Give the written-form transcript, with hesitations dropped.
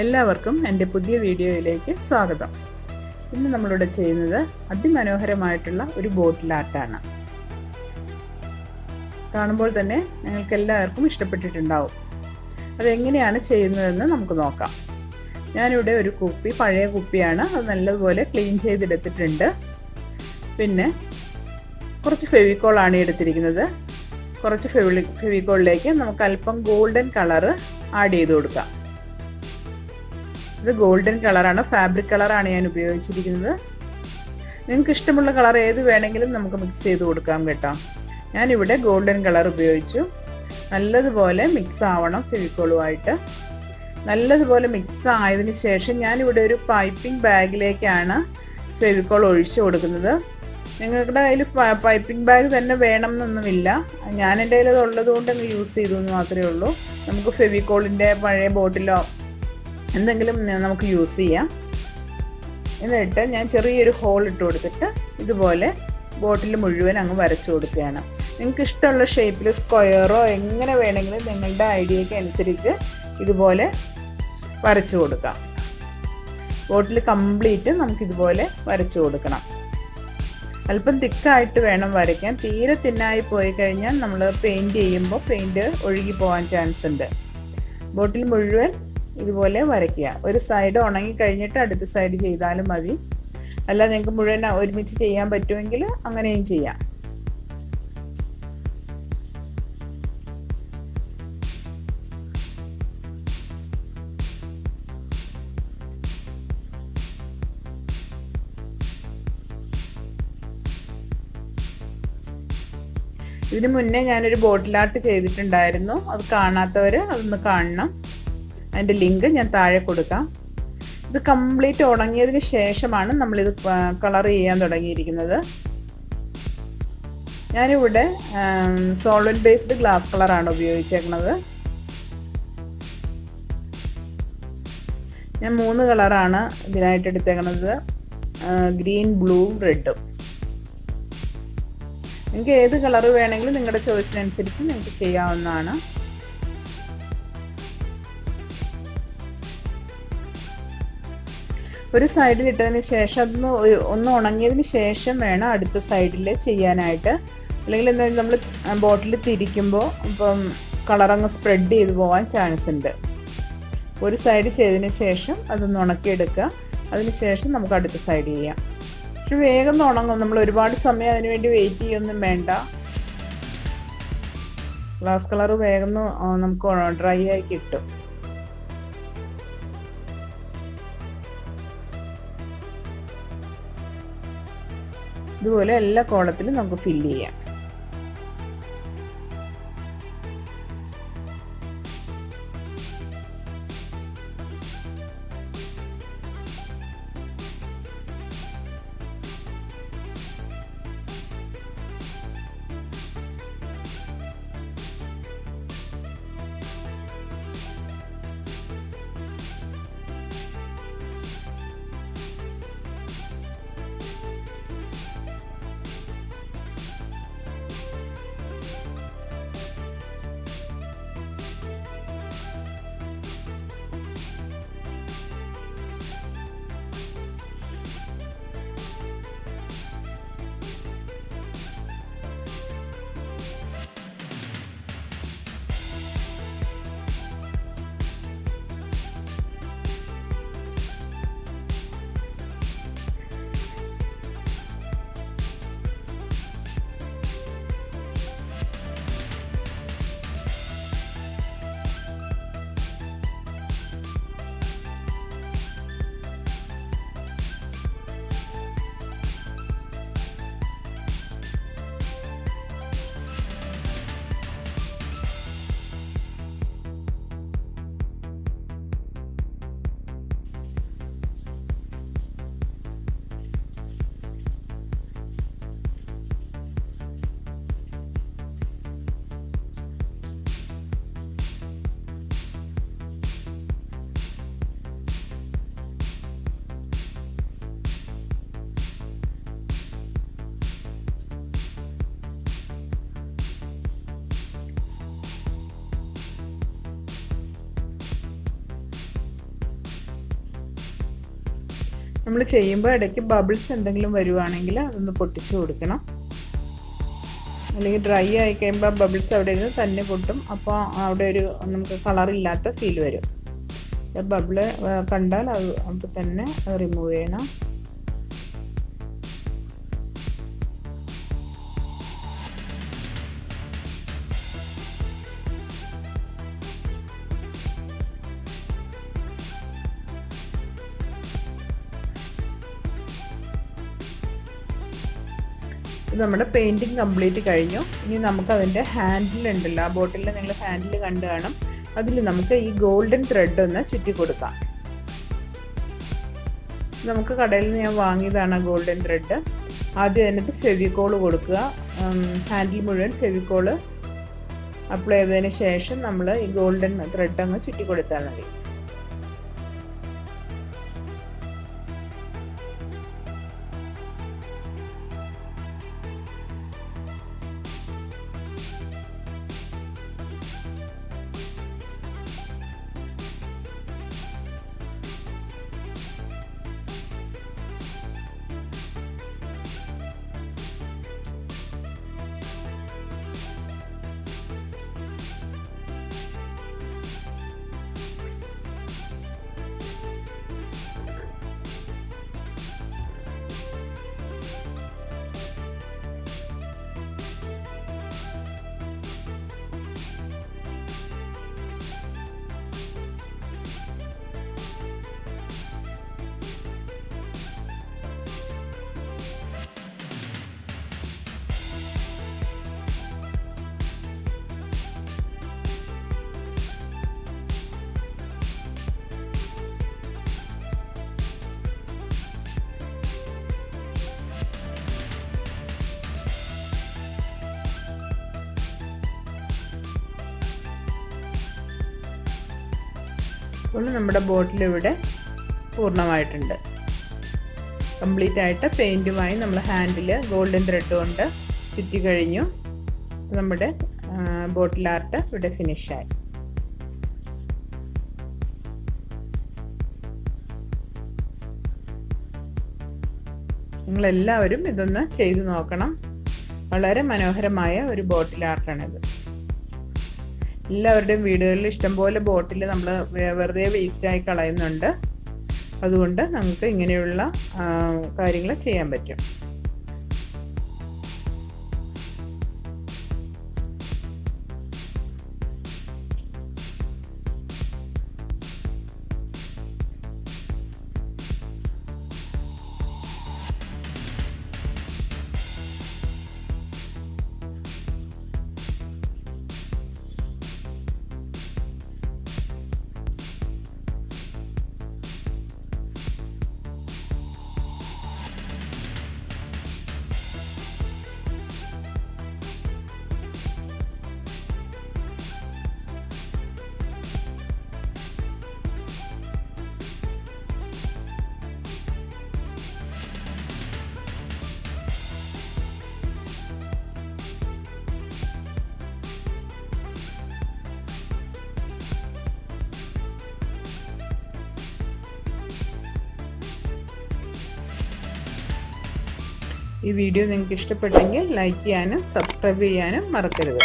എല്ലാവർക്കും എൻ്റെ പുതിയ വീഡിയോയിലേക്ക് സ്വാഗതം. ഇന്ന് നമ്മളിവിടെ ചെയ്യുന്നത് അതിമനോഹരമായിട്ടുള്ള ഒരു ബോട്ടിൽ ആർട്ടാണ്. കാണുമ്പോൾ തന്നെ നിങ്ങൾക്ക് എല്ലാവർക്കും ഇഷ്ടപ്പെട്ടിട്ടുണ്ടാവും. അതെങ്ങനെയാണ് ചെയ്യുന്നതെന്ന് നമുക്ക് നോക്കാം. ഞാനിവിടെ ഒരു കുപ്പി, പഴയ കുപ്പിയാണ്, അത് നല്ലതുപോലെ ക്ലീൻ ചെയ്തെടുത്തിട്ടുണ്ട്. പിന്നെ കുറച്ച് ഫെവിക്കോളാണ് എടുത്തിരിക്കുന്നത്. കുറച്ച് ഫെവിക്കോളിലേക്ക് നമുക്ക് അല്പം ഗോൾഡൻ കളറ് ആഡ് ചെയ്ത് കൊടുക്കാം. ഇത് ഗോൾഡൻ കളറാണ്, ഫാബ്രിക് കളറാണ് ഞാൻ ഉപയോഗിച്ചിരിക്കുന്നത്. നിങ്ങൾക്ക് ഇഷ്ടമുള്ള കളർ ഏത് വേണമെങ്കിലും നമുക്ക് മിക്സ് ചെയ്ത് കൊടുക്കാം കേട്ടോ. ഞാനിവിടെ ഗോൾഡൻ കളർ ഉപയോഗിച്ചു. നല്ലതുപോലെ മിക്സ് ആവണം ഫെവിക്കോളുമായിട്ട്. നല്ലതുപോലെ മിക്സ് ആയതിനു ശേഷം ഞാനിവിടെ ഒരു പൈപ്പിംഗ് ബാഗിലേക്കാണ് ഫെവിക്കോൾ ഒഴിച്ചു കൊടുക്കുന്നത്. നിങ്ങളുടെ കയ്യിൽ പൈപ്പിംഗ് ബാഗ് തന്നെ വേണം എന്നൊന്നുമില്ല. ഞാൻ എൻ്റെ കയ്യിൽ അത് ഉള്ളതുകൊണ്ട് അങ്ങ് യൂസ് ചെയ്തു എന്ന് മാത്രമേ ഉള്ളൂ. നമുക്ക് ഫെവിക്കോളിൻ്റെ പഴയ ബോട്ടിലോ എന്തെങ്കിലും നമുക്ക് യൂസ് ചെയ്യാം. എന്നിട്ട് ഞാൻ ചെറിയൊരു ഹോൾ ഇട്ട് കൊടുത്തിട്ട് ഇതുപോലെ ബോട്ടിൽ മുഴുവൻ അങ്ങ് വരച്ചു കൊടുക്കുകയാണ്. നിങ്ങൾക്ക് ഇഷ്ടമുള്ള ഷേപ്പിൽ സ്ക്വയറോ എങ്ങനെ വേണമെങ്കിലും നിങ്ങളുടെ ഐഡിയയ്ക്ക് അനുസരിച്ച് ഇതുപോലെ വരച്ചു കൊടുക്കാം. ബോട്ടിൽ കംപ്ലീറ്റ് നമുക്കിതുപോലെ വരച്ചു കൊടുക്കണം. അല്പം തിക്കായിട്ട് വേണം വരയ്ക്കാൻ. തീരെ തിന്നായി പോയി കഴിഞ്ഞാൽ നമ്മൾ പെയിൻറ്റ് ചെയ്യുമ്പോൾ പെയിൻറ്റ് ഒഴുകി പോകാൻ ചാൻസ് ഉണ്ട്. ബോട്ടിൽ മുഴുവൻ ഇതുപോലെ വരയ്ക്കുക. ഒരു സൈഡ് ഉണങ്ങി കഴിഞ്ഞിട്ട് അടുത്ത സൈഡ് ചെയ്താലും മതി. അല്ല നിങ്ങൾക്ക് മുഴുവൻ ഒരുമിച്ച് ചെയ്യാൻ പറ്റുമെങ്കിൽ അങ്ങനെയും ചെയ്യാം. ഇതിന് മുന്നേ ഞാനൊരു ബോട്ടിൽ ആർട്ട് ചെയ്തിട്ടുണ്ടായിരുന്നു. അത് കാണാത്തവർ അതൊന്ന് കാണണം. അതിൻ്റെ ലിങ്ക് ഞാൻ താഴെ കൊടുക്കാം. ഇത് കംപ്ലീറ്റ് ഉണങ്ങിയതിന് ശേഷമാണ് നമ്മളിത് കളർ ചെയ്യാൻ തുടങ്ങിയിരിക്കുന്നത്. ഞാനിവിടെ സോൾവെൻറ്റ് ബേസ്ഡ് ഗ്ലാസ് കളറാണ് ഉപയോഗിച്ചേക്കുന്നത്. ഞാൻ 3 കളറാണ് ഇതിനായിട്ട് എടുത്തേക്കുന്നത്, ഗ്രീൻ, ബ്ലൂവും റെഡും. നിങ്ങൾക്ക് ഏത് കളർ വേണമെങ്കിലും നിങ്ങളുടെ ചോയ്സിനനുസരിച്ച് നിങ്ങൾക്ക് ചെയ്യാവുന്നതാണ്. ഒരു സൈഡിൽ ഇട്ടതിന് ശേഷം ഒന്ന് ഉണങ്ങിയതിന് ശേഷം വേണം അടുത്ത സൈഡിൽ ചെയ്യാനായിട്ട്. അല്ലെങ്കിൽ എന്തായാലും നമ്മൾ ബോട്ടിൽ തിരിക്കുമ്പോൾ ഇപ്പം കളറങ്ങ് സ്പ്രെഡ് ചെയ്ത് പോകാൻ ചാൻസ് ഉണ്ട്. ഒരു സൈഡ് ചെയ്തതിന് ശേഷം അതൊന്ന് ഉണക്കിയെടുക്കുക. അതിന് ശേഷം നമുക്ക് അടുത്ത സൈഡ് ചെയ്യാം. പക്ഷെ വേഗം ഉണങ്ങും. നമ്മൾ ഒരുപാട് സമയം അതിന് വേണ്ടി വെയിറ്റ് ചെയ്യൊന്നും വേണ്ട. ഗ്ലാസ് കളർ വേഗം നമുക്ക് ഡ്രൈ ആയി കിട്ടും. ഇതുപോലെ എല്ലാ കോളത്തിലും നമുക്ക് ഫില്ല് ചെയ്യാം. നമ്മൾ ചെയ്യുമ്പോൾ ഇടയ്ക്ക് ബബിൾസ് എന്തെങ്കിലും വരുവാണെങ്കിൽ അതൊന്ന് പൊട്ടിച്ച് കൊടുക്കണം. അല്ലെങ്കിൽ ഡ്രൈ ആയി കഴിയുമ്പോൾ ബബിൾസ് അവിടെ ഇരുന്ന് തന്നെ പൊട്ടും. അപ്പോൾ അവിടെ ഒരു നമുക്ക് കളറില്ലാത്ത ഫീൽ വരും. ബബിള് കണ്ടാൽ അത് അപ്പോൾ തന്നെ റിമൂവ് ചെയ്യണം. നമ്മുടെ പെയിൻറ്റിങ് കംപ്ലീറ്റ് കഴിഞ്ഞു. ഇനി നമുക്കതിൻ്റെ ഹാൻഡിലുണ്ടല്ലോ, ആ ബോട്ടിലിൽ നിങ്ങൾ ഹാൻഡിൽ കണ്ടു കാണും. അതിൽ നമുക്ക് ഈ ഗോൾഡൻ ത്രെഡ് ഒന്ന് ചുറ്റി കൊടുക്കാം. നമുക്ക് കടയിൽ നിന്ന് ഞാൻ വാങ്ങിയതാണ് ഗോൾഡൻ ത്രെഡ്. ആദ്യം അതിനകത്ത് ഫെവിക്കോൾ കൊടുക്കുക. ഹാൻഡിൽ മുഴുവൻ ഫെവിക്കോൾ അപ്ലൈ ചെയ്തതിന് ശേഷം നമ്മൾ ഈ ഗോൾഡൻ ത്രെഡ് അങ്ങ് ചുറ്റി കൊടുത്താൽ മതി. അപ്പോൾ നമ്മുടെ ബോട്ടിൽ ഇവിടെ പൂർണ്ണമായിട്ടുണ്ട്. കംപ്ലീറ്റ് ആയിട്ട് പെയിൻറ്റുമായി നമ്മൾ ഹാൻഡിൽ ഗോൾഡൻ ത്രെഡ് കൊണ്ട് ചുറ്റി കഴിഞ്ഞു. നമ്മുടെ ബോട്ടിൽ ആർട്ട് ഇവിടെ ഫിനിഷായി. നിങ്ങളെല്ലാവരും ഇതൊന്ന് ചെയ്തു നോക്കണം. വളരെ മനോഹരമായ ഒരു ബോട്ടിൽ ആർട്ടാണിത്. എല്ലാവരുടെയും വീടുകളിൽ ഇഷ്ടംപോലെ ബോട്ടിൽ നമ്മൾ വെറുതെ വേസ്റ്റായി കളയുന്നുണ്ട്. അതുകൊണ്ട് നമുക്ക് ഇങ്ങനെയുള്ള കാര്യങ്ങൾ ചെയ്യാൻ പറ്റും. ഈ വീഡിയോ നിങ്ങൾക്ക് ഇഷ്ടപ്പെട്ടെങ്കിൽ ലൈക്ക് ചെയ്യാനും സബ്സ്ക്രൈബ് ചെയ്യാനും മറക്കരുത്.